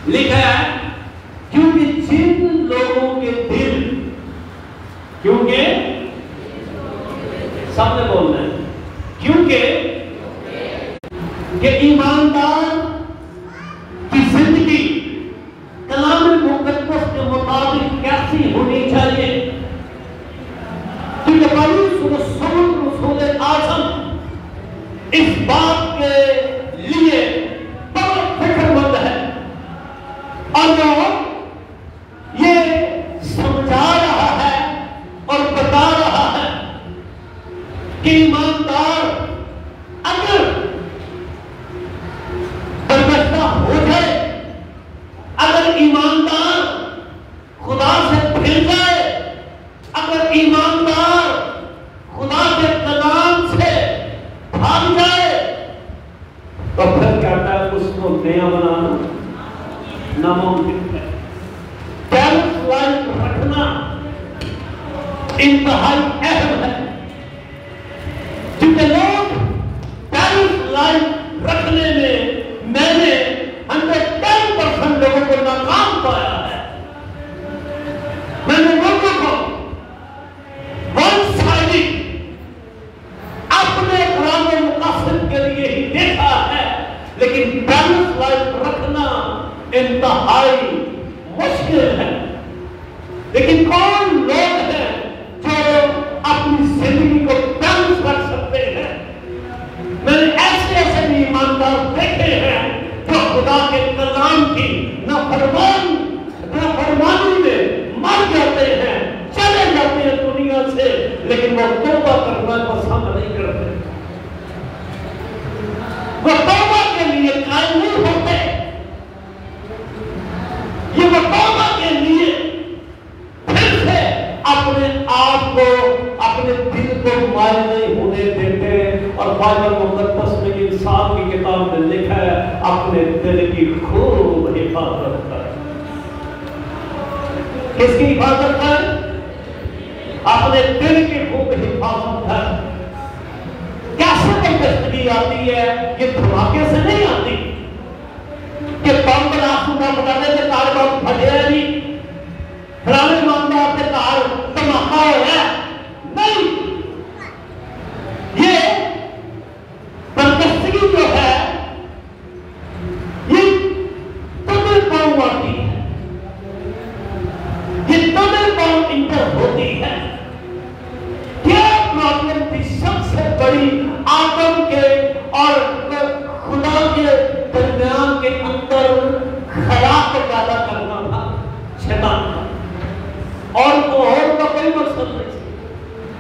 लिखा है क्योंकि जिन लोगों के दिल, क्योंकि सबने बोलना है, क्योंकि कि ईमानदार की जिंदगी कलाम मुकद्दस के मुताबिक कैसी होनी चाहिए। क्योंकि रसूल आज़म इस बात के लिए बड़ा फिक्रमंद है और वो ये समझा रहा है और बता रहा है कि ईमानदार अगर बर्दाश्त हो जाए, अगर ईमानदार खुदा से फिर जाए, अगर ईमानदार खुदा के कलाम से भाग जाए, तो फिर कहता है उसको नया बनाना नामुमकिन है। बैलेंस लाइफ रखना इंतहाई अहम है, क्योंकि लोग बैलेंस लाइफ रखने में मैंने 110% लोगों को नाकाम पाया है। मैंने लोगों को वन साइडिंग अपने ग्राम मुकासद के लिए ही देखा है, लेकिन बैलेंस लाइफ रखना इंतहाई मुश्किल है। लेकिन कौन लोग हैं जो अपनी जिंदगी को बैलेंस रख सकते हैं? मैंने ऐसे ऐसे ईमानदार देखे हैं जो खुदा के कलाम की नाफरमानी में मर जाते हैं, चले जाते हैं दुनिया से, लेकिन वो तौबा करना पसंद नहीं करते, वो तौबा के लिए कायम नहीं होते। ये वो तौबा के लिए फिर से अपने आप को, अपने दिल को मायल नहीं होने देते। और बाइबल मुकद्दस में इंसाफ की किताब में लिखा है अपने दिल की खूब हिफाजत कर। किसकी हिफाजत कर? अपने दिल की खूब हिफाजत कर। कैसे बर्दाश्त आती है? ये धमाके से नहीं आती कि बम ब्लास्ट बनाने के तार बहुत फटे हैं जी, फलाने ईमानदार के तार धमाका हो है, नहीं। ये बर्दाश्त जो है ये तमिल पाँव आती है, ये तमिल पाँव इंटर होती है। क्या प्रॉब्लम थी? सबसे बड़ी आदम के और खुदा के दरमियान के अंदर खराब पैदा करना था शैतान का, और का कोई मकसद नहीं।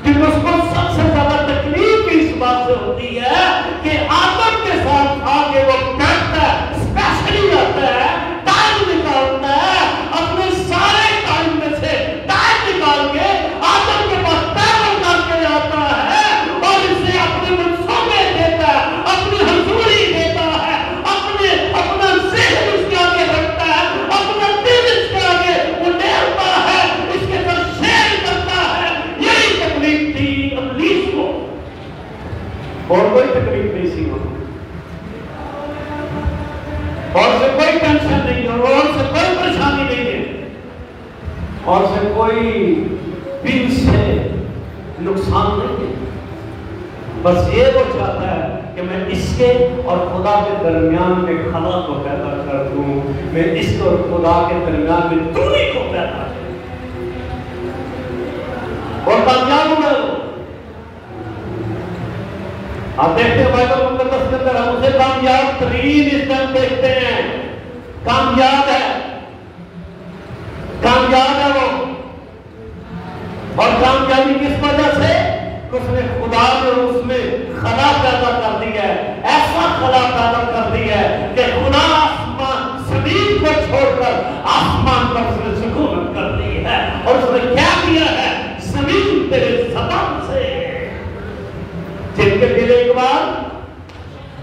क्योंकि उसको सबसे ज्यादा तकलीफ इस बात से होती है कि आदम के साथ आगे वो बैठता है, स्पेशली आता है, टाइम निकालता है, अपने सारे टाइम में से टाइम निकाल के आदम के पास पैर उतार के आता है और इसे अपने मंसूबे देता है, अपनी हजूरी देता है, अपना ज़हन इसके आगे रखता है, अपना दिल इसके आगे उड़ेलता है, इसके साथ शेयर करता है। यही तकलीफ थी इब्लीस को, और कोई तकलीफ नहीं थी, और से कोई टेंशन नहीं है, और से कोई परेशानी नहीं है, और से कोई भी से नुकसान नहीं है। बस ये वो चाहता है कि मैं इसके और खुदा के दरमियान में खला को पैदा कर दूं, मैं इसको और खुदा के दरमियान में दूरी को पैदा कर और कामयाब हो गए। आप देखते हैं बाइबल मुकद्दस के अंदर हम उसे कामयाब तरीन इस टाइम देखते हैं। कामयाब है वो, और कामयाबी किस वजह से? उसने खुदा ने उसमें खला पैदा कर दी है, ऐसा खला पैदा कर दी है कि खुदा आसमान जमीन को छोड़कर आसमान पर उसने सुकूनत कर दी है। और उसने क्या किया है? जमीन तेरे ज़बान से जिनके दिल एक बार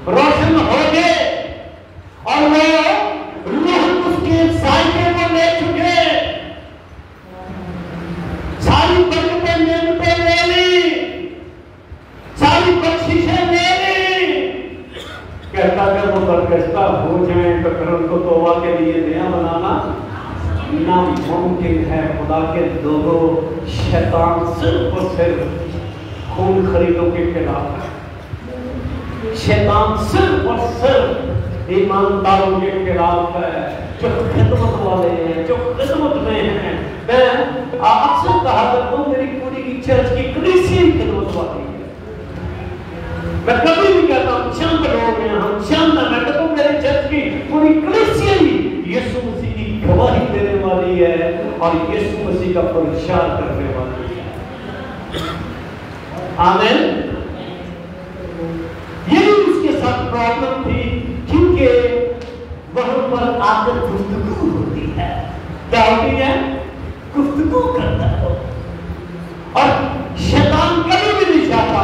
रोशन हो गए और वो रूह उनको तौबा के लिए नया बनाना नामुमकिन है। खुदा के लोगों, शैतान सिर्फ और सिर्फ खून खरीदों के खिलाफ है। शैतान सिर्फ और सिर्फ ईमानदारों के खिलाफ है, जो खिदमत वाले हैं, जो खिदमत में हैं। मैं अक्सर कहा करता हूँ, मेरी पूरी की चर्च की कलीसिया ही खिदमत वाली है। मैं कभी भी कहता हूँ चंद लोग हैं, हम चंद, मैं कहता हूँ मेरे चर्च की पूरी कलीसिया ही यीशु मसीह की गवाही देने वाली है और यीशु मसीह का प्रचार करने वाली है। आमीन। यही उसके साथ प्रॉब्लम थी, क्योंकि वहां पर आकर गुफ्तगू होती है। क्या होती है? गुफ्तगू करता हो। और शैतान कभी भी नहीं चाहता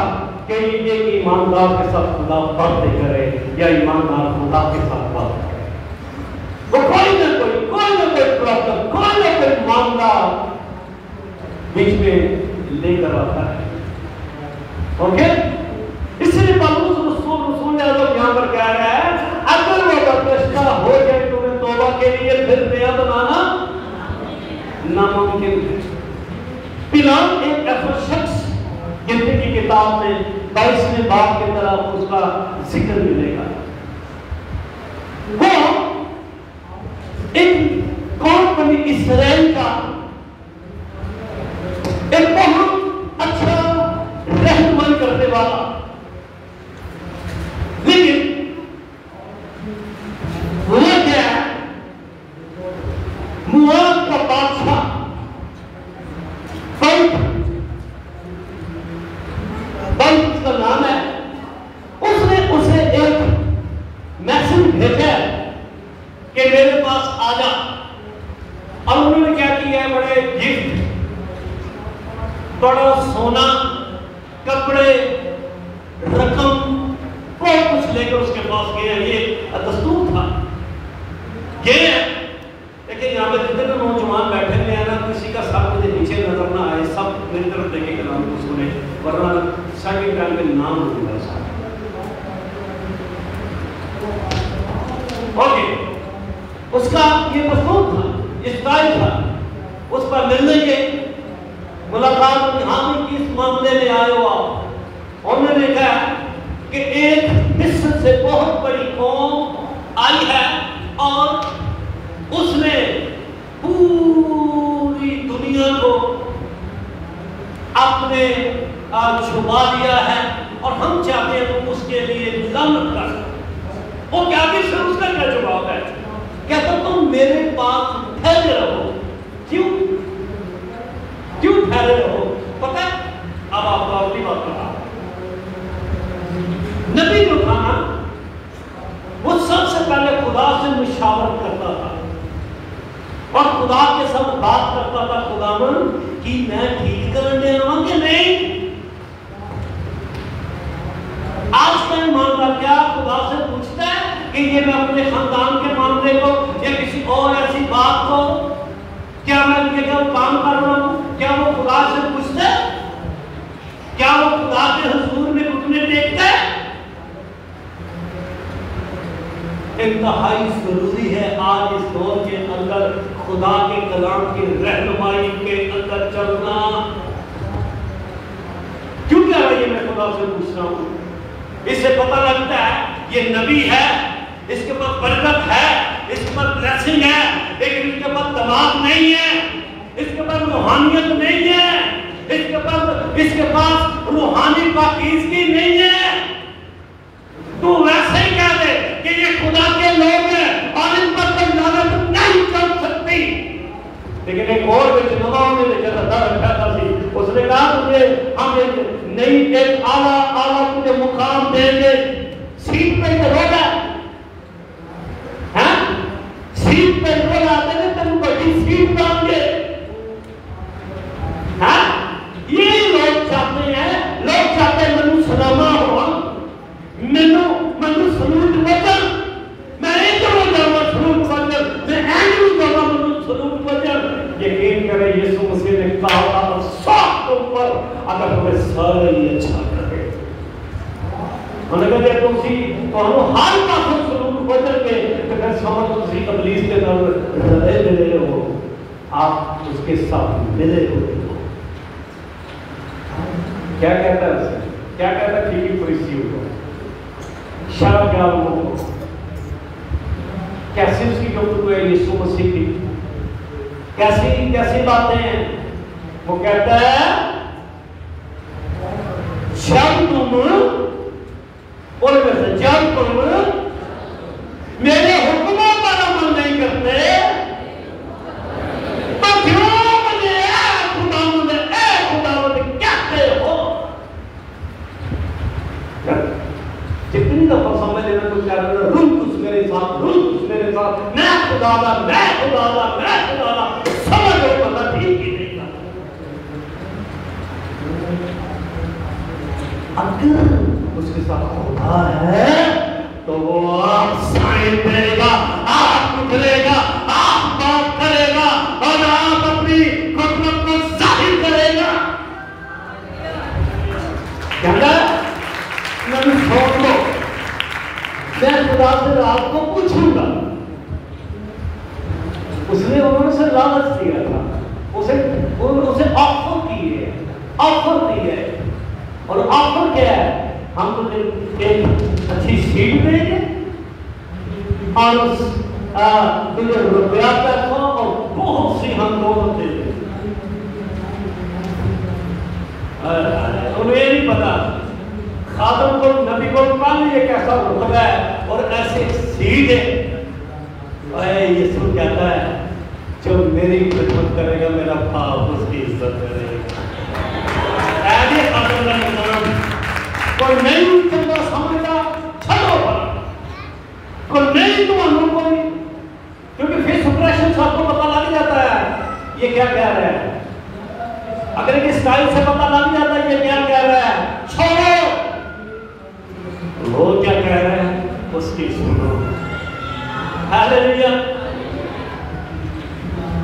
कि ये ईमानदार के साथ खुदा बातें करे या ईमानदार खुदा के साथ बात करे। वो कोई ना कोई प्रॉब्लम, कोई ना कोई मामला बीच में लेकर आता है। ओके, इसलिए पौलुस रसूल यहाँ पर कह रहा है, अगर वो बर्दाश्त हो जाए तुम्हें तौबा के लिए फिर नया बनाना नामुमकिन है। फिलहाल एक ऐसा शख्स गिनती की किताब में 22वें बाब की तरफ उसका जिक्र मिलेगा। वो एक कौम बनी इस्राएल का एक बहुत अच्छा रहनुमाई करने वाला, लेकिन वो क्या है, मुआब का बादशाह उसका नाम है, उसने उसे एक मैसेज भेजा कि मेरे पास आ जा। और उन्होंने क्या किया है, बड़े गिफ्ट, बड़ा सोना, कपड़े, रकम, बहुत कुछ लेकर उसके पास गए। ये दस्तूर था। ये लेकिन यहाँ पे जितने नौजवान बैठे हुए हैं ना, किसी का सब मुझे नीचे नजर ना आए, सब मेरी तरफ देखेंगे, नाम को सुने, वरना सेकंड टाइम में नाम लूंगा साहब। ओके, उसका ये दस्तूर था, स्टाइल था। उस पर मिलने के मुलाकात यहाँ किस मामले में आए हो आप? उन्होंने कहा कि एक मिस्र से बहुत बड़ी कौम आई है और उसने पूरी दुनिया को अपने छुपा दिया है और हम चाहते हैं तुम उसके लिए लानत कर। वो क्या भी फिर उसका क्या जवाब है? कहता तुम मेरे पास ठहरे रहो। क्यों ठहरे रहो? पता है, अब आपको अपनी बात बता। नबी जो था ना, वो सबसे पहले खुदा से मुशावरत करता था और खुदा के साथ बात करता था, खुदावन कि मैं ठीक करने आऊं कि नहीं। आज का ईमानदार क्या खुदा से पूछता है कि ये मैं अपने खानदान के मामले को या किसी और ऐसी बात को, क्या मैं ये काम कर रहा हूं, क्या वो खुदा से पूछता है? क्या वो खुदा के हुजूर में घुटने टेकता है? इंतहाई जरूरी है आज इस दौर के अंदर खुदा के कलाम की रहनुमाई के अंदर चलना। क्यों कह रहा है मैं खुदा से पूछ रहा हूं? इससे पता लगता है ये नबी है, इसके पास बरकत है, इसके पास ब्लेसिंग है, लेकिन इसके पास दिमाग नहीं है, इसके पास रूहानियत नहीं है, इसके पास रूहानी पाकीज़गी नहीं है। तू वैसे ही कह दे कि ये खुदा के लोग हैं और इन पर कोई लानत नहीं चल सकती। लेकिन एक और नवा ने रखा था, उसने कहा तुझे हम नई एक आला तुझे मुकाम देंगे, सीट पे रोगा, सीट पे रोगा देंगे, तेरे बड़ी सीट देंगे। ये लोग चाहते हैं, लोग चाहते हैं मनु सलामा हो, मनु सलूट वचन, मैं एक जाऊंगा सलूट वचन, मैं एक जाऊंगा मनु सलूट वचन। यकीन करें यीशु मसीह ने कहा था सब ऊपर अगर तुम्हें सारे ही अच्छा करे, उन्होंने कहा तुम सी तो हम हर पास सलूट वचन के समझ लो किसी इब्लीस के नाल रले मिले हो, आप उसके साथ मिले हो। क्या कहता है उसे? क्या कहता है फीकी फरीसियों को, शराब के आलमों को? कैसी उसकी गुफ्तगू है यीशु मसीह की, कैसी कैसी बातें हैं? वो कहता है जब तुम बोल वैसे, जब तुम मेरे हुक्मों पर अमल नहीं करते तो क्यों मुझे खुदावंद कहते हो? जितनी दफा समझ लेना तो क्या करना, रुक कुछ मेरे साथ, रुक कुछ मेरे साथ, मैं खुदादा, मैं खुदादा, मैं खुदादा, समझ लो पता ठीक ही नहीं था। अगर उसके साथ खुदा है तो वो आप साइन देगा, आप उठलेगा, आप बात करेगा और आप अपनी कुदरत को जाहिर करेगा। क्या मैं छोड़ लो, मैं खुदा से रात को पूछूंगा। उसने उन्होंने से लालच दिया था, उसे ऑफर की है, ऑफर दी है। और ऑफर क्या है? हम तो एक अच्छी सीट देंगे और उस रुपया पैसा और बहुत सी हम दोनों दे देंगे। उन्हें नहीं पता खादम को, नबी को मान ये कैसा रुतबा है और ऐसे सीट है। यीशु कहता है जो मेरी खिदमत करेगा मेरा बाप उसकी इज्जत करेगा। कोई नहीं चंगा समझता छो पर, कोई नहीं तुम्हारा कोई, क्योंकि फेस इंप्रेशन से आपको पता लग जाता है ये क्या कह रहा है। अगर एक स्टाइल से पता लग जाता है ये क्या कह रहा है, छोड़ो। वो क्या कह रहा है उसकी सुनो। हालेलुया।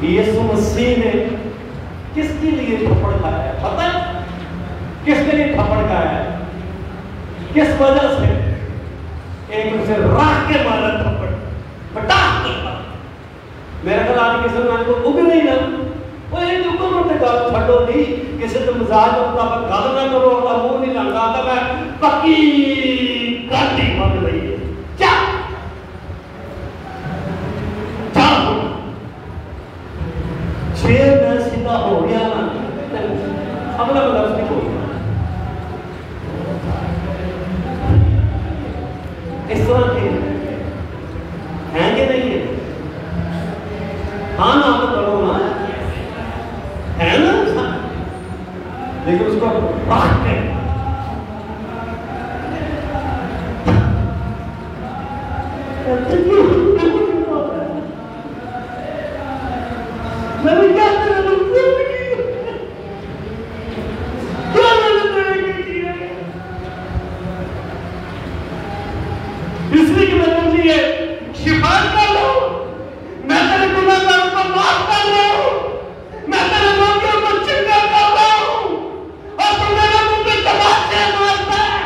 यीशु मसीह ने किसके लिए थप्पड़ खाया है पता है? किसके लिए थप्पड़ खाया है? किस वजह से? एक उसे राख के मारा थप्पड़, पटाख के मारा। मेरे ख्याल आज किसी ने को उग नहीं ना, वो एक हुक्म होते गाल छड़ो नहीं, किसी तो मजाज मुताबिक गाल ना करो, और मुंह नहीं लगा तो मैं पक्की गाड़ी बन रही है। क्या शेर में सीधा हो गया ना, अगला लफ्ज नहीं बोलना। इस तरह के हैं कि नहीं है? हाँ ना, तो करो ना, है ना? लेकिन उसको बात के मैंने क्या इसलिए कि मैं तुझे ये शिफायत कर रहा हूं, मैं तेरे गुनाहगारों को माफ कर रहा हूं, मैं तेरे रोगियों को चंगा कर रहा हूं, और तू मेरे मुंह पे तमाचे मारता है।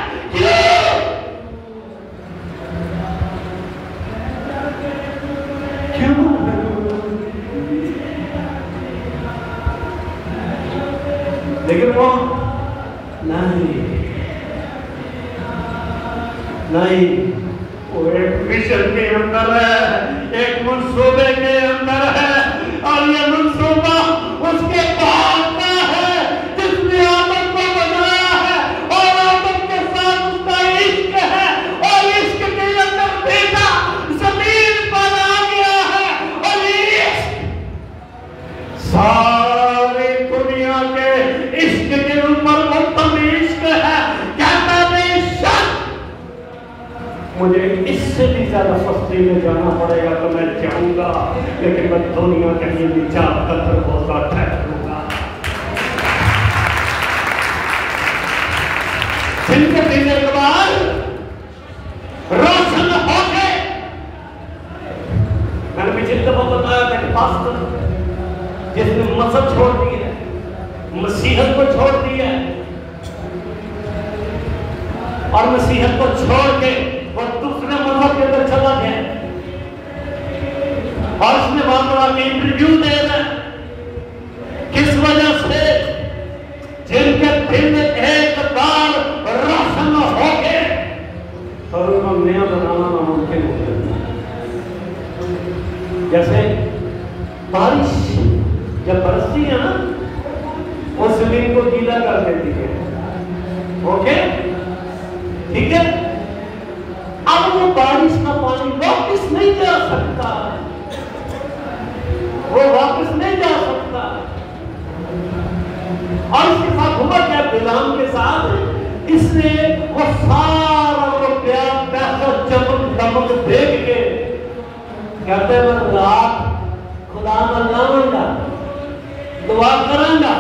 क्यों? लेकिन वो नहीं, वो एक मिशन के अंदर है, एक मंसूबे के अंदर है, और ये मंसूबा उसके बाद का है जिसने आदम को बनाया है, और आदम के साथ उसका इश्क है, और इश्क के अंदर बेटा जमीन पर आ गया है, और इश्क सारी दुनिया के इश्क के ऊपर उत्तम इश्क है। कहता बेशक मुझे इससे भी ज्यादा सस्ती में जाना पड़ेगा तो मैं जाऊंगा, लेकिन मैं दुनिया के लिए विचार कदर होगा ठहरूंगा। जिनके पीने के बाद रोशन हो गए। मैंने पिछले दफा बताया था कि पास्टर जिसने मजहब छोड़ दी है, मसीहत को छोड़ दी है, और मसीहत को छोड़ के और दूसरे मजहब के अंदर चला गया, और उसने वहां पर आके इंटरव्यू दे रहा है। किस वजह से? जिनके दिल में एक बार रोशन हो गए और उनको नया बनाना नामुमकिन हो जाता है। जैसे बारिश जब बरसती है ना, वो जमीन को गीला कर देती है। ओके, ठीक है। अब वो बारिश का पानी वापस नहीं जा सकता, वो वापस नहीं जा सकता। और इसके साथ हुआ क्या? बिलाम के साथ इसने वो सारा वो प्यार पैसा चमक दमक देख के कहते मैं रात खुदा में लाऊंगा, दुआ करूंगा।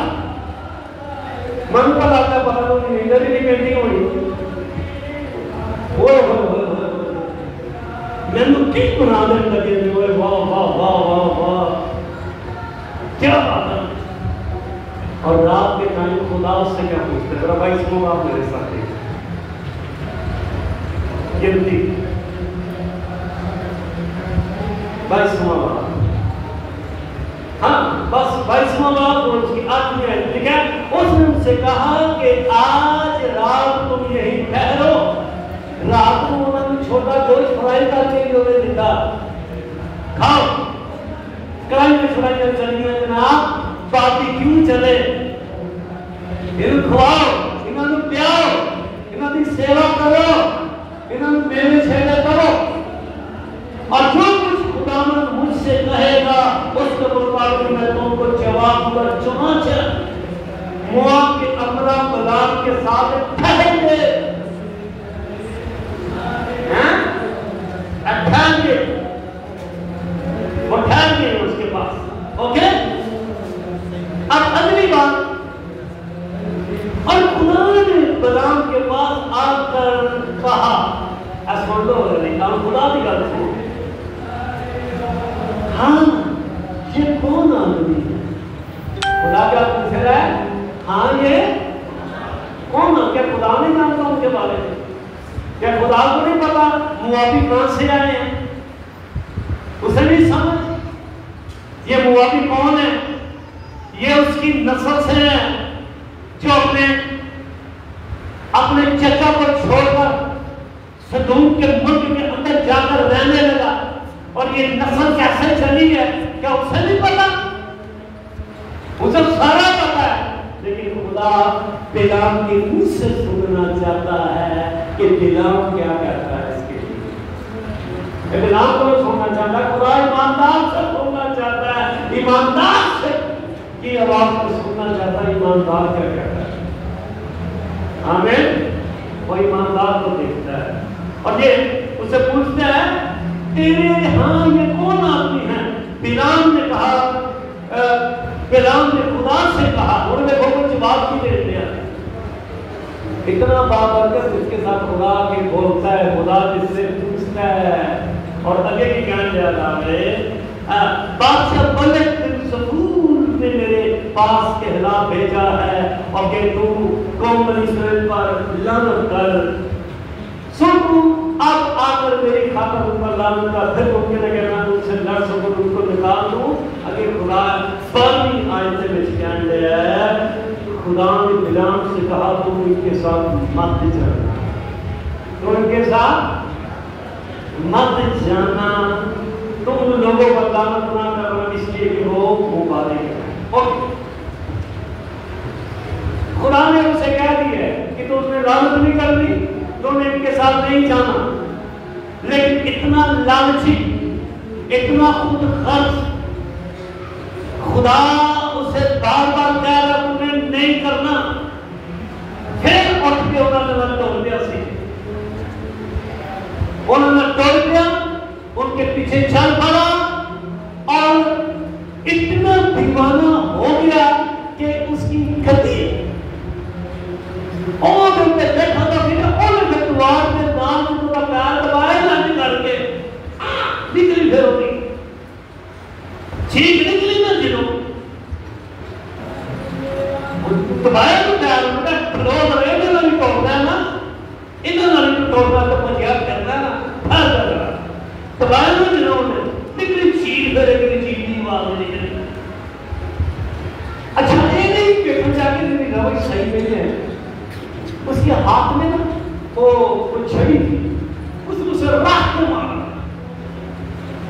मन पर आता पता नहीं नींद ही नहीं पेंटिंग हुई। मैंने ठीक बनाने लगे, वाह वाह वाह वाह वाह, क्या बात है। और रात के टाइम खुदा उससे क्या पूछते? जरा भाई सुनो, आप मेरे साथ गिनती भाई सुनो, हाँ बस भाई सुनो और उसकी आत्मा है, ठीक है। उसने उनसे कहा कि आज रात तुम यहीं ठहरो। रात को उन्होंने छोटा गोश्त फ्राई करके उन्हें दिखा, खाओ। कढ़ाई में फ्राई चलिए जनाब, बारबेक्यू चले, इन्हें खवाओ, इन्हें प्याओ, इन्हें सेवा करो, इन्हें मेरे छेड़े करो। और जो कुछ खुदावंद मुझसे कहेगा उसके मुताबिक मैं तुमको जवाब पर चुनाचा मोआब के अमरा बलाम के साथ ठहरेंगे, ठहरेंगे, वो ठहरेंगे उसके पास। ओके, अब अगली बात, और खुदा ने बलाम के पास आकर कहा, ऐसा लो खुदा की गल सुनो, हाँ ये कौन आदमी है? खुदा क्या पूछ रहा है? हाँ ये कौन? क्या खुदा नहीं जानता उनके बारे में? क्या खुदा को नहीं पता मुआबी कहां से आए हैं? उसे नहीं समझ ये मुआबी कौन है? ये उसकी नस्ल से है जो अपने चचा को छोड़कर सदूम के मुल्क के अंदर जाकर रहने लगा। और ये नस्ल कैसे चली है क्या उसे नहीं पता? उसे सारा पता है, लेकिन खुदा बिलाम के मुंह से सुनना चाहता है कि बिलाम क्या कहता है इसके लिए। बिलाम को सुनना चाहता है, खुदा ईमानदार से सुनना चाहता है, ईमानदार से की आवाज को सुनना चाहता है। ईमानदार क्या कहता है? आमीन। वो ईमानदार को देखता है और ये उसे पूछता है तेरे हाँ ये कौन आदमी है? बिलाम ने कहा, बिलाम ने खुदा से कहा, उन्होंने बहुत जवाब भी दे दिया। इतना बात करके उसके साथ खुदा के बोलता है, खुदा जिससे पूछता है। और आगे की ज्ञान ज्यादा है, बादशाह मलिक बिन सफूर ने मेरे पास कहला भेजा है और कि तू कौम इस्राएल पर लानत कर। सुन अब आकर मेरी खातर उन पर लानत का, फिर मुमकिन है कि मैं उनसे लड़ सकूं, उनको निकाल दूं। अगर खुदा पानी आयत में बयान दिया है, खुदा ने बिलाम से कहा तुम इनके साथ मत जाना, तो इनके साथ मत जाना, तुम लोगों पर लानत ना करना इसलिए कि वो मुबारक है। ओके, खुदा ने उसे कह दिया कि तो उसने लानत नहीं करनी, तुमने इनके साथ नहीं जाना। लेकिन इतना लालची, इतना खुद खर्च, खुदा उसे बार बार कह रहा तुम्हें नहीं करना। फिर उठ के उन्होंने तोड़ दिया, उन्होंने तोड़ दिया, उनके पीछे चल पड़ा और इतना दीवाना हो गया कि उसकी गति और उनने देखा तो फिर उन्होंने द्वार में दान में तो पैर दबाए ना करके निकली, फिर होती ठीक निकली ना जिनो दबाया तो पैर उनका क्लोज रहे ना नहीं तोड़ना है ना, इन्होंने नहीं तोड़ना तो मजाक करना है ना, फैल जाएगा दबाया ना जिनो ने निकली चीज फिर एक चीज की आवाज निकली। अच्छा ये नहीं कि जाके मेरी रवैया सही नहीं है, उसके हाथ में ना वो छड़ी थी, उसने उसे राख को मारा।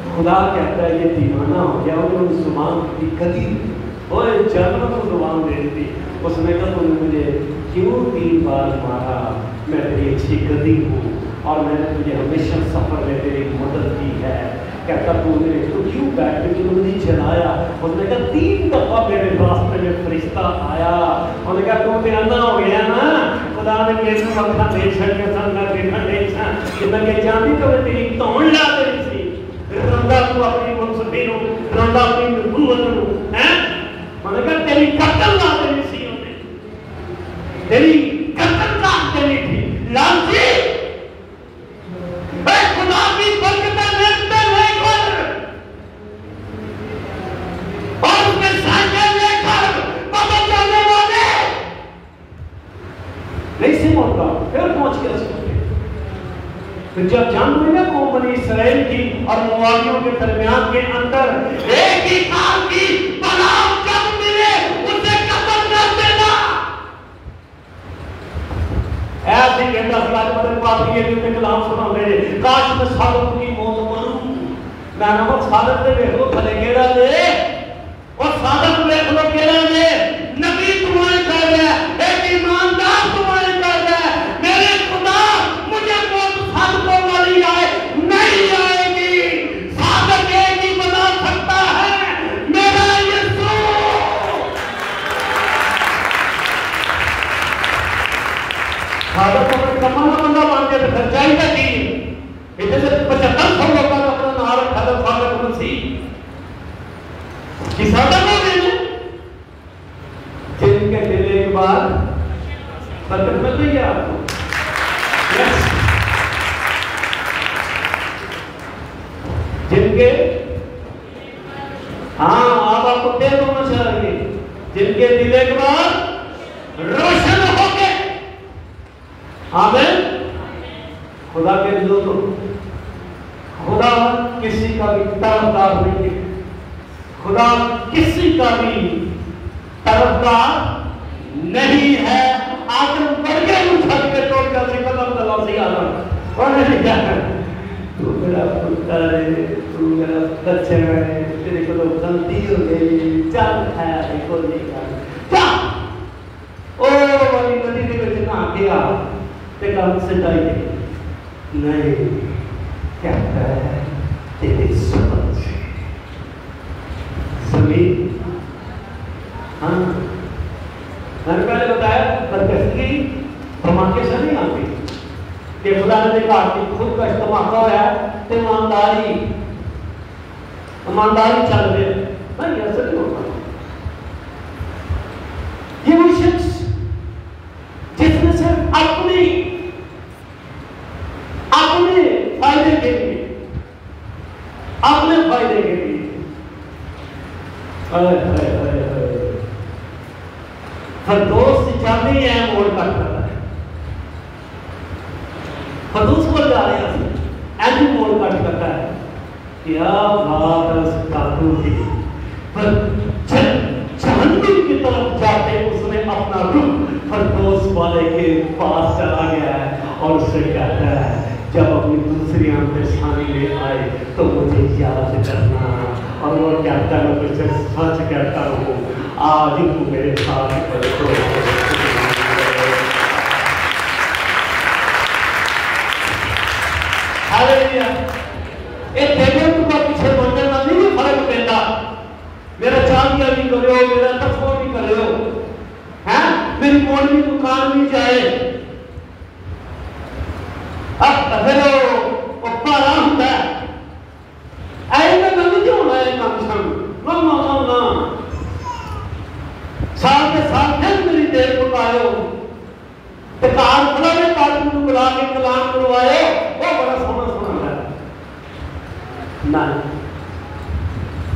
खुदा कहता है ये दीवाना हो गया, उन्होंने जुबान की गति और जानवर को जुबान दे दी। उसने कहा तुमने मुझे क्यों 3 बार मारा, मैं तेरी अच्छी गति हूँ और मैंने तुझे हमेशा सफर में तेरी मदद की है। कहता तू क्यों बैठ के तूने मुझे जलाया। उसने कहा 3 दफा मेरे रास्ते में फरिश्ता आया। उसने कहा तू दीवाना हो गया ना, खुदा ने मेरे को अखा दे छड़के संग देखा देखा कि मैं जानती तो मैं तेरी तोड़ ला देनी सी। रंदा तू अपनी मुंसफी नु, रंदा अपनी नबूवत नु, हैं? मैंने कहा तेरी कत्ल ला देनी सी, उन्हें तेरी कत्ल ला देनी थी। लालची खुदा की बरकतें लेते लेकर और उसके साझे लेकर बदल जाने वाले नहीं से मौका फिर पहुंच गया उसके। तो जब जान हुई ना कौम बनी इसराइल की और मोआबियों के दरमियान के अंदर एक ही काल की बलाम जब मिले उसे कत्ल कर देना। ऐसे कहता सिराज मदन पाक ये भी कलाम सुनाते हैं, काश मैं सालत की मौत मरूं। मैं नमक सालत दे देखो भले केड़ा दे और सालत देख लो केड़ा दे। नबी तुम्हारे कर रहा है, एक ईमानदार तुम्हारे कर रहा है। मेरे खुदा मुझे मौत सालतों वाली आए नहीं आएगी। सालत एक ही बना सकता है, मेरा यीशु। सालत को कमाना बंदा मानते थे, सच्चाई का दीन इधर से 75 लोगों का अपना नाम रखा था सालत मसीह की सालत हो गई जिनके दिले के बाद बरकत मिल रही है आपको। जिनके हाँ आप आपको तेज होना चाहिए, जिनके दिले के बाद रोशन हो गए। आमीन। खुदा के दिलों को खुदा किसी का भी तरफदार नहीं है, खुदा किसी का भी तरफदार नहीं है। आदम बढ़ उठा के तोड़ कर से कदम दला से आना और नहीं कहना तू मेरा पुत्र है, तू मेरा बच्चा है, तेरे को तो गलती हो गई, चल है को नहीं कर जा ओ वाली नदी के बीच ना गया ते काम से जाई नहीं कहता है तेरी समझ जमीन। हाँ मैंने पहले बताया बदकिस्मती धमाके से नहीं आती कि खुदा ने देखा कि खुद का इस्तेमाल हो रहा है तो ईमानदारी चल रही है नहीं, ऐसा नहीं होता। ये वो शख्स जिसने सिर्फ अपने फायदे के लिए फरदौस जाने ही है मोड़ कट करता है, फरदौस पर जा रहे हैं ऐसे मोड़ कट करता है। क्या बात है उस कातून की। पर जहन्नुम की तरफ जाते उसने अपना रुख फरदौस वाले के पास चला गया है और उससे कहता है जब अपनी दूसरी आंखें सानी में आए तो मुझे याद करना। और वो कहता है मैं तुझसे सच कहता हूँ आज ही तू मेरे साथ हालेलुया। ये देखो तुम पीछे मंदिर में नहीं फर्क पैदा। मेरा चांदिया भी करो, मेरा तस्फो भी करो, हैं मेरी मोड़ की दुकान भी जाए अब फिर वो आराम होता है ऐसे नहीं क्यों होना है काम शाम ना साल के साल फिर मेरी देर पकायो तो कार खुला ने कार्टून को बुला के कलाम करवाए वो बड़ा सोना है ना।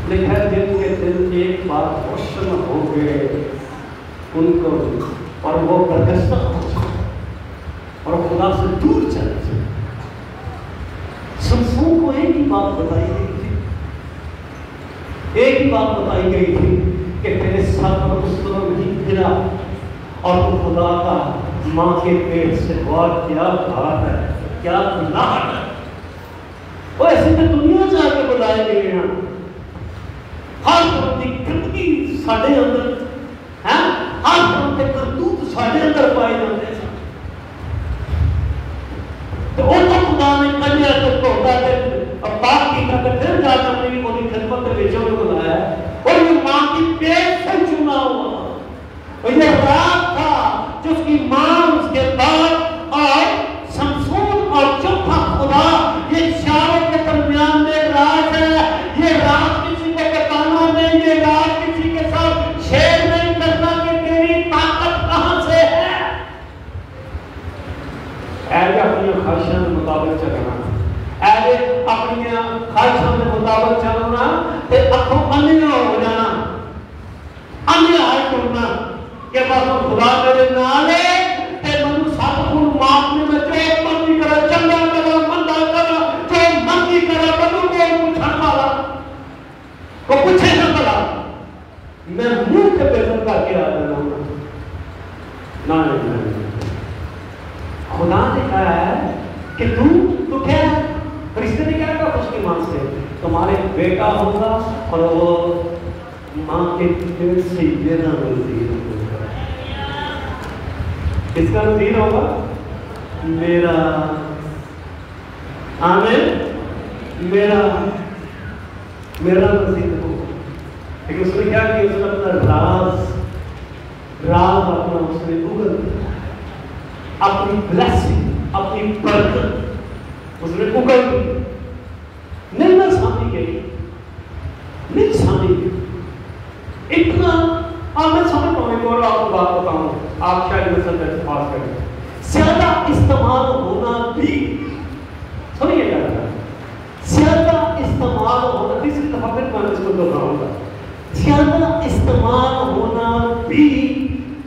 लेकिन जिनके दिल एक बार रोशन हो गए उनको और वो बरकत और खुदा से दूर चले समसून को एक ही बात बताई गई थी एक ही बात बताई गई थी कि तेरे सर पर उस तरह नहीं गिरा और वो खुदा का माँ के पेट से बहुत क्या बात है, क्या गुनाह है। वो ऐसे तो दुनिया जाके बुलाए गए हैं, हर तरह की गंदगी साढ़े अंदर है, हर तरह के करतूत साढ़े अंदर पाए जाते हैं। तो वो तो खुदा ने कलिया तक को अब बात की करके फिर जाकर अपनी पूरी खिदमत में बेचों को बुलाया और ये माँ की पेट से चुना हुआ और ये रात था जो उसकी माँ उसके बाद और शमशून और चौथा खुदा, ये चारों के दरमियान में राज है। ये राज किसी को बताना नहीं, ये राज किसी के साथ शेयर नहीं करना कि तेरी ताकत कहां से है। ऐसे अपनी ख्वाहिशों के मुताबिक चलना, ऐसे अपनी ख्वाहिशों के मुताबिक चलना ते अखों अन्य हो जाना, अन्य हाल करना कि बस खुदा मेरे नाल है ते मनु सब कुछ मापने में जो मर्जी करे, चंगा करे, मंदा करे, जो मर्जी करे, मनु को पूछने वाला को पूछे ना पड़ा, मैं मुंह के बेदन करके आ जाऊंगा ना। खुदा ने कहा है कि तू क्या है, फरिश्ते ने क्या कहा उसकी मां से, तुम्हारे बेटा होगा और वो मां के पेट से देना नजदीक होगा। किसका नजदीक होगा? मेरा। आमीन। मेरा नजदीक होगा। लेकिन उसने क्या किया, उसने अपना राज अपना उसने उगल दिया, अपनी ब्लेसिंग, अपनी बरकत उसने उगल दी। नहीं ना सामने गई, नहीं सामने गई इतना। मैं समझ पाऊंगा और आपको बात बताऊं, आप शायद मेरे साथ पास करें। ज्यादा इस्तेमाल होना भी, सुनिएगा, ज्यादा इस्तेमाल होना, तीसरी दफा फिर मैं इसको दोहराऊंगा, ज्यादा इस्तेमाल होना भी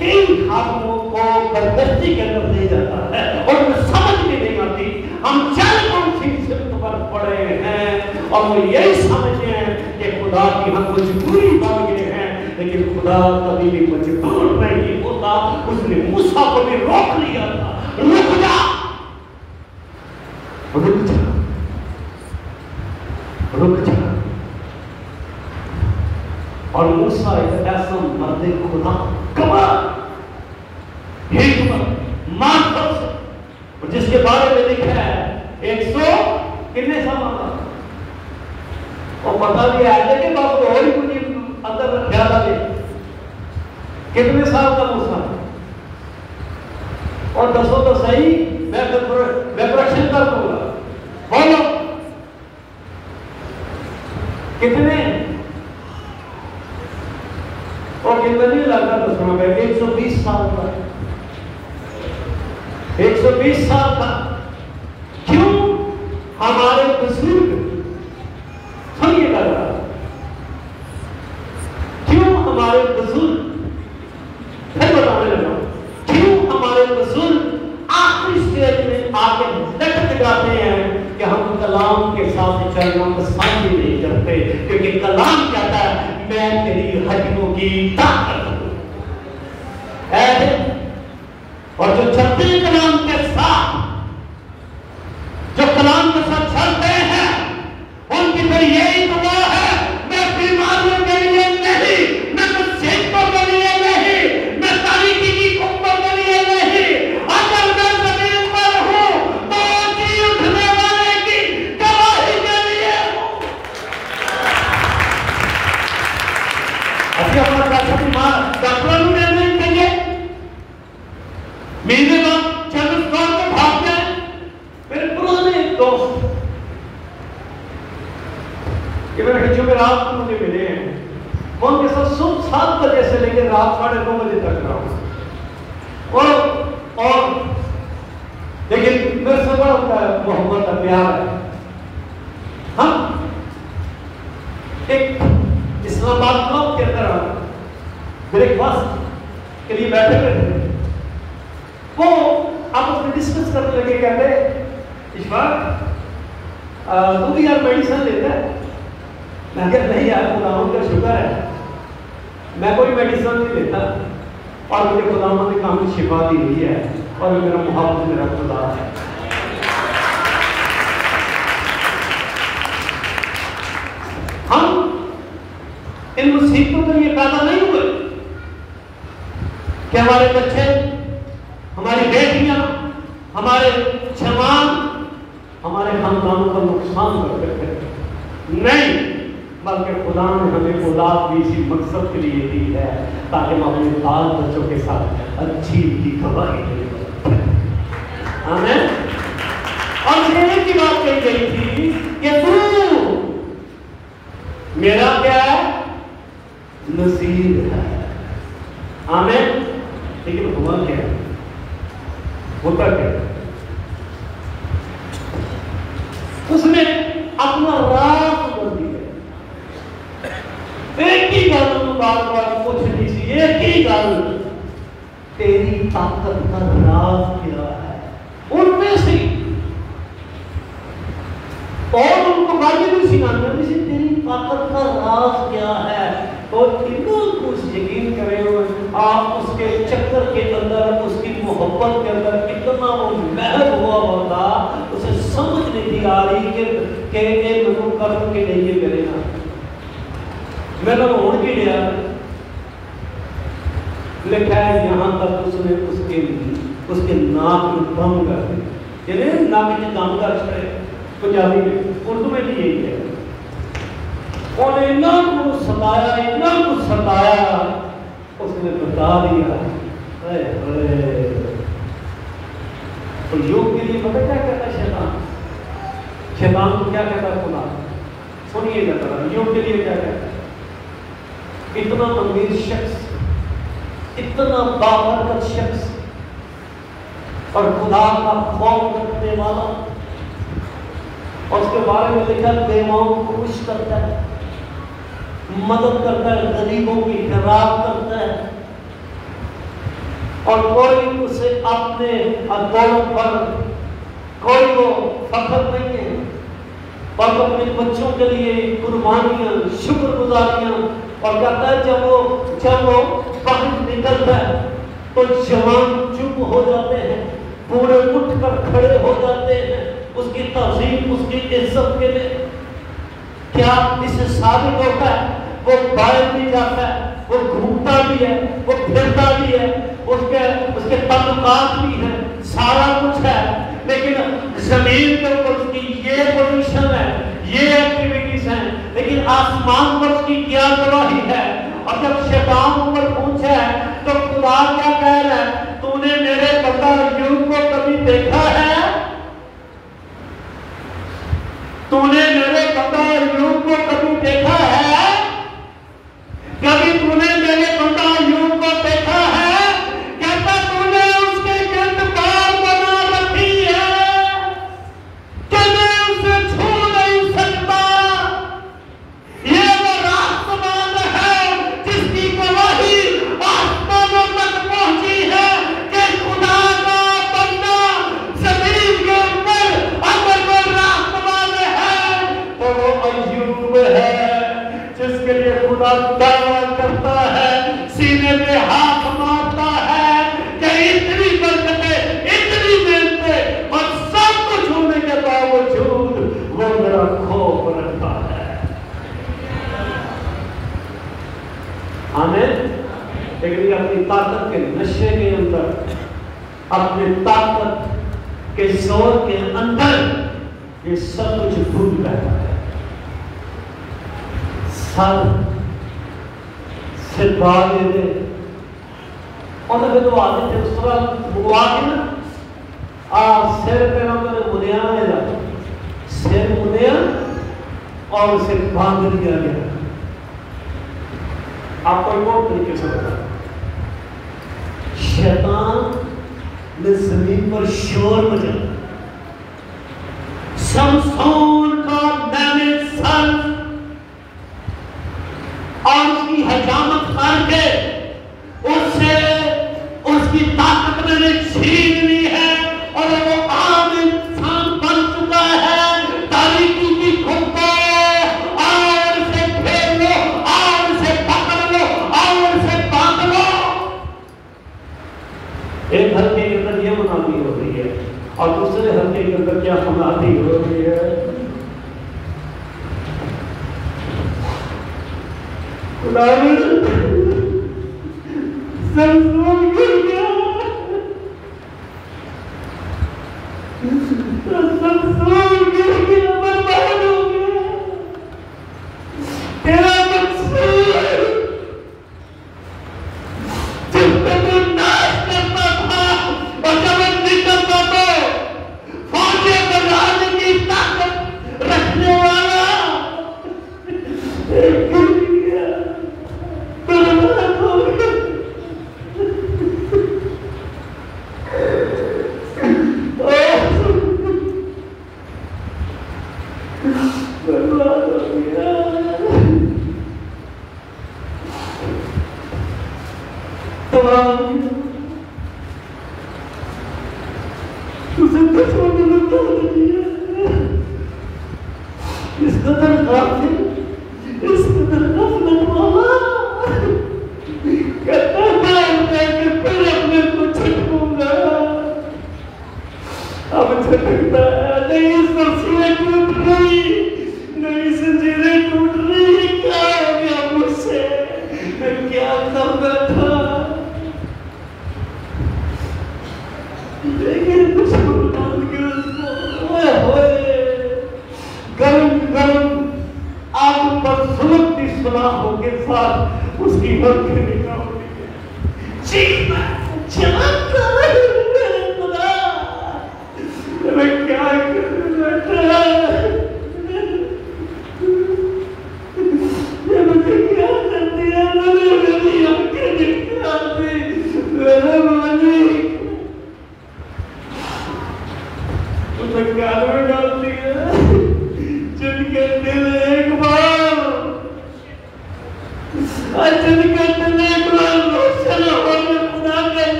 कई हाथों को बदबख्ती के अंदर ले जाता है और उन्हें समझ में नहीं आती। हम चल कौन सी सिर्फ पर पड़े हैं और वो यही समझते हैं कि खुदा की हम मजबूरी बन गए हैं, लेकिन खुदा कभी भी मजबूर नहीं होता। उसने मूसा को भी रोक लिया था, रुक जा, रुक जा, रुक जा। और मूसा एक ऐसा मर्द खुदा कमाल, हिकमत, मार्फत, और जिसके बारे में लिखा है 100 कितने साल का, और पता भी है कि बाप को और ही कुछ अंदर ख्याल आ गया कितने साल का मूसा, और दसो तो सही, मैं प्रश्न कर दूंगा, बोलो कितने, और कितना नहीं लगता दसना मैं 120 साल का, 120 साल का। क्यों? हमारे बुजुर्ग, सुनिएगा, क्यों हमारे बुजुर्ग, फिर बताने लगा, क्यों हमारे बुजुर्ग आखिरी स्टेज में आके लटक जाते हैं कि हम कलाम के साथ चलना पसंद ही नहीं करते, क्योंकि कलाम कहता है मैं तेरी हड्डियों की ताकत हूं। और जो चलते हैं कलाम के साथ, जो कलाम के साथ चलते हैं, उनकी फिर यही दुआ है, मैं बीमारियों के लिए नहीं, मैं मुसीबतों के लिए नहीं, मैं तारीकी की कुंभों के लिए नहीं, अगर मैं जमीन पर हूं तो जी उठने वाले की गवाही के लिए हूं। अभी अपना डॉक्टर नहीं कहिए, मेरे बाद चंद्रस्कार को भाग जाए। मेरे पुराने दोस्त कि मेरे जो में रात को मुझे मिले हैं, मैं उनके साथ सुबह 7 बजे से लेकर रात 9:30 बजे तक रहा हूं, और लेकिन मेरे से बड़ा उनका मोहब्बत का प्यार है। हम एक इस्लामाबाद क्लब के अंदर ब्रेकफास्ट के लिए बैठे हुए थे, वो आपस में डिस्कस करने लगे, कहते इशफाक तू भी यार मेडिसिन लेता है, मैं कहा नहीं यार, खुदावन का शुक्र है, मैं कोई मेडिसिन नहीं लेता और मुझे खुदावन ने काफी शिफा दी हुई है और मेरा मोहब्बत मेरा खुदा है। हम इन मुसीबतों के लिए पैदा नहीं हुए कि हमारे बच्चे, हमारी बेटियां, हमारे जवान हमारे खानदानों का नुकसान करते थे। नहीं, बल्कि खुदा ने हमें औलाद भी इसी मकसद के लिए दी है ताकि हम अपने बाल बच्चों के साथ अच्छी की गवाही दें। आमीन। और एक ही बात कही गई थी कि तू मेरा क्या है, नसीर है। आमीन। लेकिन हुआ क्या, होता क्या, उसने अपना राज बदल दिया। एक ही गल बार बार पूछ ली सी, एक ही गल, तेरी ताकत का राज क्या है। उनमें से और उनको बाकी भी सिखाने में से तेरी ताकत का राज क्या है। तो इतना कुछ यकीन करें आप, उसके चक्कर के अंदर, उसकी मोहब्बत के अंदर कितना वो महल हुआ होता, उसे समझ नहीं थी आ रही कि लोगों कर्म के लिए मेरे ना मैंने होड़ के लिया लिखा है यहाँ तक उसने उसके नाक में दम कर दिया, नाक में दम कर छड़े, पंजाबी में, उर्दू में भी यही है। उन्हें इतना कुछ सताया, इतना कुछ सताया, उसने बता दिया। तो योग के लिए पता क्या कहता है शैतान? शैतान को क्या कहता है खुदा? सुनिएगा जरा, योग के लिए क्या कहता है? इतना अमीर शख्स, इतना बाबरकत शख्स और खुदा का खौफ रखने वाला, और उसके बारे में लिखा बेवाओं को खुश करता है, मदद करता है, गरीबों की खिरात करता है, और कोई उसे अपने दौलत पर कोई वो फख्र नहीं है, और अपने बच्चों के लिए कुर्बानियां, शुक्रगुजारियां, और कहता है जब वो बाहर निकलता है तो जवान चुप हो जाते हैं, पूरे उठकर खड़े हो जाते हैं उसकी तज़ीम, उसकी इज्जत के लिए। क्या इससे साबित होता है वो बाहर भी जाता है, वो घूमता भी है, वो फिरता भी है, उसके ताल्लुकात भी है, सारा कुछ है, लेकिन जमीन के ऊपर उसकी ये पोजीशन है, ये एक्टिविटीज हैं, लेकिन आसमान पर उसकी क्या गवाही है। और जब शैतान ऊपर पहुंचा है तो खुदा क्या कह रहा है, तूने मेरे बंदा अय्यूब को कभी देखा है? तूने मेरे बंदा अय्यूब को कभी देखा है? कभी तूने मेरे बंदा अय्यूब को देखा है? कहता तूने उसके गिरद बार बना रखी है कि मैं उसे छू नहीं सकता। ये वो रास्तमान है जिसकी गवाही आसमानों तक पहुंची है कि खुदा का बंदा जमीन के ऊपर अगर वो रास्तमान है तो वो अय्यूब है, जिसके लिए खुदा दावा करता है, सीने पे हाथ मारता है कि इतनी बरकतें, इतनी मेहनतें और सब कुछ होने के बावजूद वो मेरा खौफ रखता है। आमीन। लेकिन अपनी ताकत के नशे के अंदर, अपने ताकत के जोर के अंदर ये सब कुछ भूल बैठा है। सर से बाल दे और तो आते थे उस तरह बुआ के ना सिर पे उन्होंने मुनिया में सिर मुनिया और उसे बांध दिया गया। आपको एक और तरीके से बता, शैतान ने जमीन पर शोर मचा, समसून का मैंने सर और उसकी हजामत करके उससे उसकी ताकत मैंने छीन ली है और वो आम इंसान बन चुका है। तारीकी की खुद और उसे तो क्या समाधि हो रही है।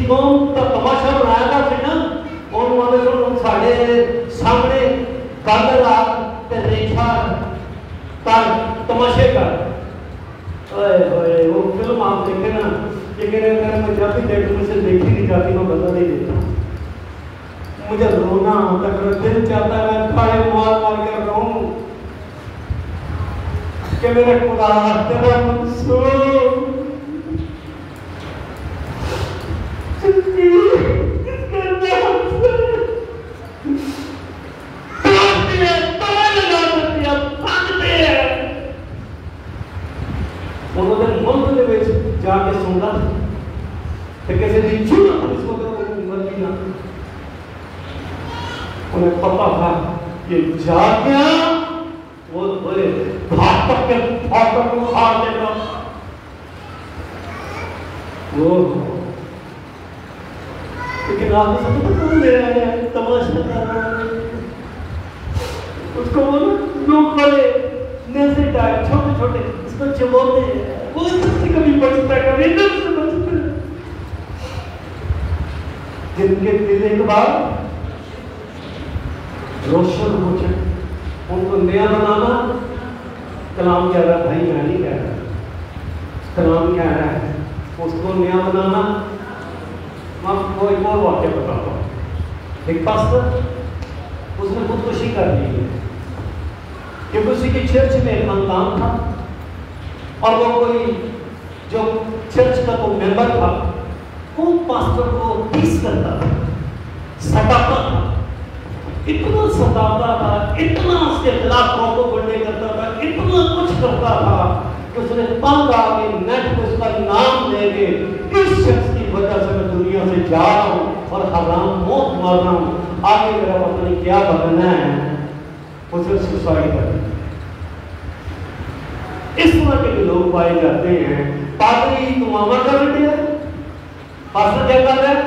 कौन का तमाशा बनाया था फिर ना, और कल रात ते रेखा कर तमाशे कर। ओए ओए वो फिल्म आप देखे ना, ये कह रहे हैं मैं जब भी देखूं मुझे देखी नहीं जाती, मैं बदला नहीं देता, मुझे रोना आता है, दिल चाहता है मैं खड़े मार मार कर रोऊं कि मेरे खुदा तेरा मंसूर जाके सुनता तो कैसे दिन छूटा पुलिस को मर्जी ना, उन्हें पता था ये जा गया वो बोले फाटक के फाटक को उखाड़ देगा वो। लेकिन आप सब तो ले रहे हैं तमाशा कर रहे हैं, उसको बोलो लोग वाले नजर डाल छोटे छोटे इसको चबोते हैं, वो इससे कभी बचता है कभी इधर से बचता है। जिनके दिल एक बार रोशन हो जाए उनको नया बनाना। कलाम कह रहा है, भाई मैं नहीं कह रहा, कलाम कह रहा है उसको नया बनाना। मैं आपको एक और वाक्य बताता हूँ। एक पास्टर उसने खुदकुशी कर ली है क्योंकि उसी की चर्च में एक खानदान था और वो कोई जो चर्च का कोई मेंबर था वो पास्टर को टीस करता था, सताता था, इतना सताता था, इतना उसके खिलाफ प्रोपेगेंडा करता था, इतना कुछ करता था कि उसने तंग आके नेट पे उसका नाम लेके इस शख्स की वजह से मैं दुनिया से जा रहा हूँ और हराम मौत मर रहा हूँ, आगे मेरा पता नहीं क्या बनना है, उसे सुसाइड कर। इस तरह के लोग पाए जाते हैं। पादरी दुआएं कर रहे हैं, पास्टर क्या कर रहे हैं,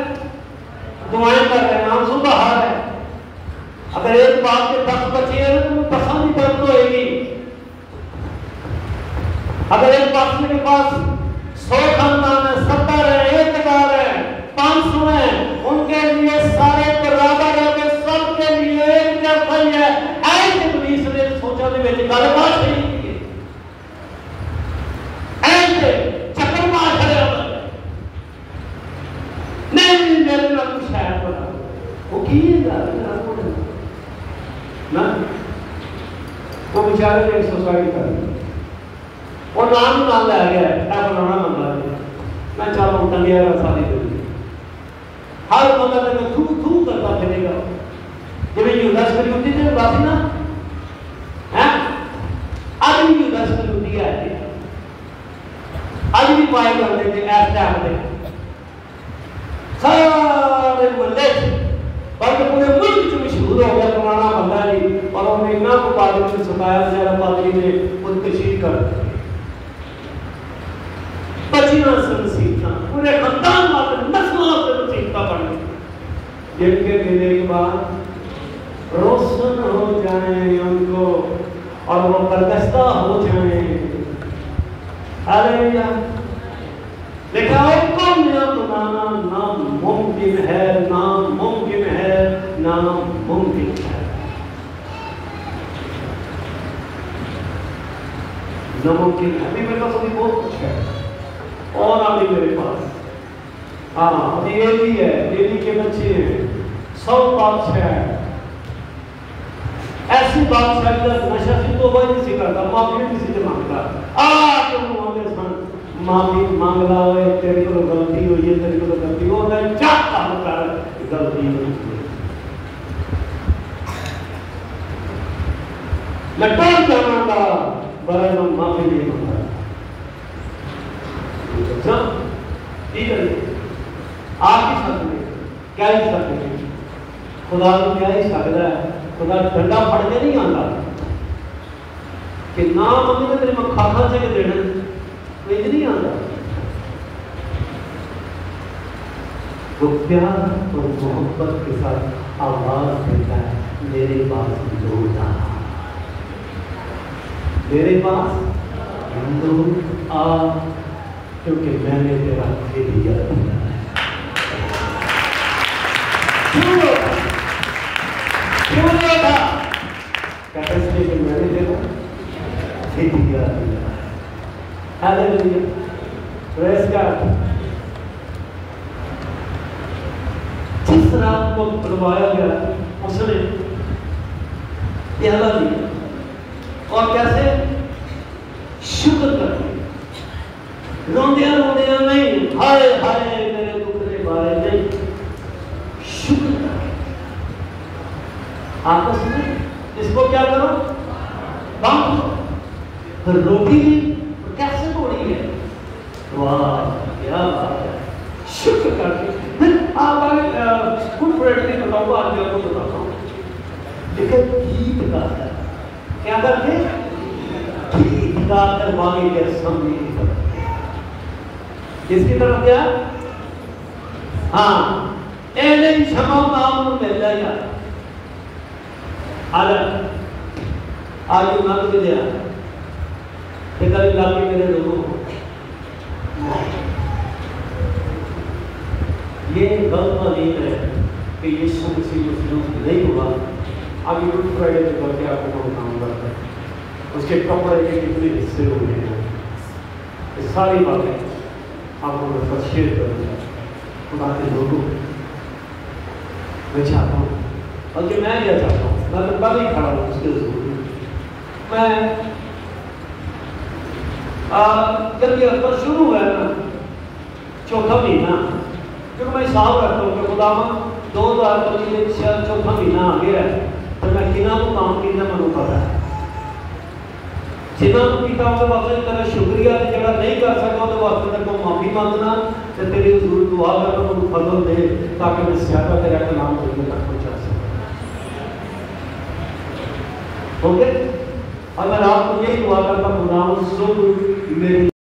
दुआएं कर रहे हैं, आंसू बहा रहे हैं। अगर एक बात के 10 बचे हैं तो पसंद ही दर्द होएगी। अगर एक पास्टर के पास 100 खानदान है, 70 है, 1000 है, 500 है, उनके लिए सारे बराबर है, सबके लिए एक जैसा ही है। ऐसे पुलिस ने सोचा भी बेच गलबात नहीं की, ऐसे चक्कर मार खड़े हो नहीं मेरे ना कुछ है बता वो कीजिएगा ना। वो बेचारे ने सुसाइड कर लिया और नाम ले गया है बनाना बंदा मैं चाह रहा हूँ टंगिया सारी दुनिया हर बंदा ने थू थू करता फिरेगा। जब ये उदास करी होती थी बासी ना है आज भी उदास करी होती है, आज भी पाए करते थे ऐसे आते सारे मुल्ले बल्कि पूरे मुल्क में मशहूर हो गया पुराना बंदा जी और उन्होंने इतना को पादरी ने सुनाया जरा पादरी ने खुदकुशी कर बचना संसीता पूरे खानदान वाले नस्लों से संसीता पड़ गई। जिनके मिलने के बाद रोशन हो जाए उनको और वो बर्दाश्ता हो जाए। हालेलुया। लिखा है कौन नया बनाना नामुमकिन है, नामुमकिन है, नामुमकिन है। नामुमकिन है। अभी मेरे पास अभी बहुत कुछ है और अभी मेरे पास अभी एली है, एली के बच्चे हैं, 100 बादशाह है। ऐसी बादशाह का नशा से तो वही किसी करता माफी किसी से मांगता तुम मांगे सन माफी मांग ला है तेरे को गलती हुई है, तेरे को गलती हो है चाहता होता है गलती हुई मैं टोल जाना था बड़ा मैं माफी नहीं मांगा ठीक है आप ही सकते क्या ही सकते खुदा को क्या ही सकता है। खुदा डंडा फड़ के नहीं आता कि ना मम्मी ने तेरे मक्खा खा से देना कोई नहीं आता। वो प्यार और मोहब्बत के साथ आवाज देता है मेरे पास लोग आ, मेरे पास लोग आ क्योंकि मैंने तेरा दिया है। दिया। Hallelujah, praise God. जिस रात को बुलवाया गया उसने प्याला दिया और कैसे शुक्र कर, रोंदिया रोंदिया नहीं, हाय हाय मेरे दुख के बारे नहीं, शुक्र कर। आपस में इसको क्या करो, बांटो। तो रोटी भी कैसे तोड़ी है, वाह क्या बात है, शुक्र करके। आप फुल प्रेडिक्ट बताऊंगा, आज आपको बताता हूँ। लेकिन गीत गाता है, क्या करते, गीत गाकर मांगे के सामने किसकी तरफ क्या, हाँ एने क्षमा नाम मिल जाएगा। आज नाम के दिया कल लाके मेरे लोगों, ये गलत नहीं है कि यीशु मसीह मुस्लिम नहीं हुआ। अभी गुड फ्राइडे के करके आपको काम करता है, उसके कपड़े के कितने हिस्से हुए हैं, ये सारी बातें आपको मैं साथ शेयर करूँगा। खुदा के लोगों, मैं चाहता हूँ, बल्कि मैं क्या चाहता हूँ, मैं तो कल ही खड़ा हूँ उसके जरूर। मैं जब ये अक्सर शुरू हुआ है ना, चौथा महीना, क्योंकि मैं हिसाब रखता हूँ कि खुदावा 2025 चौथा महीना आ गया है, तो मैं किना को काम किया मैं पता है, जिन्होंने किया उसके वास्ते तेरा शुक्रिया, जो नहीं कर सका उसके वास्ते तेरे को माफी मांगना, तो तेरी जरूर दुआ करना मैं फजल दे, ताकि मैं ज्यादा तेरा कलाम दुनिया तक पहुँचा सकूँ। ओके, और मैं आपको यही दुआ करता खुदा मेरी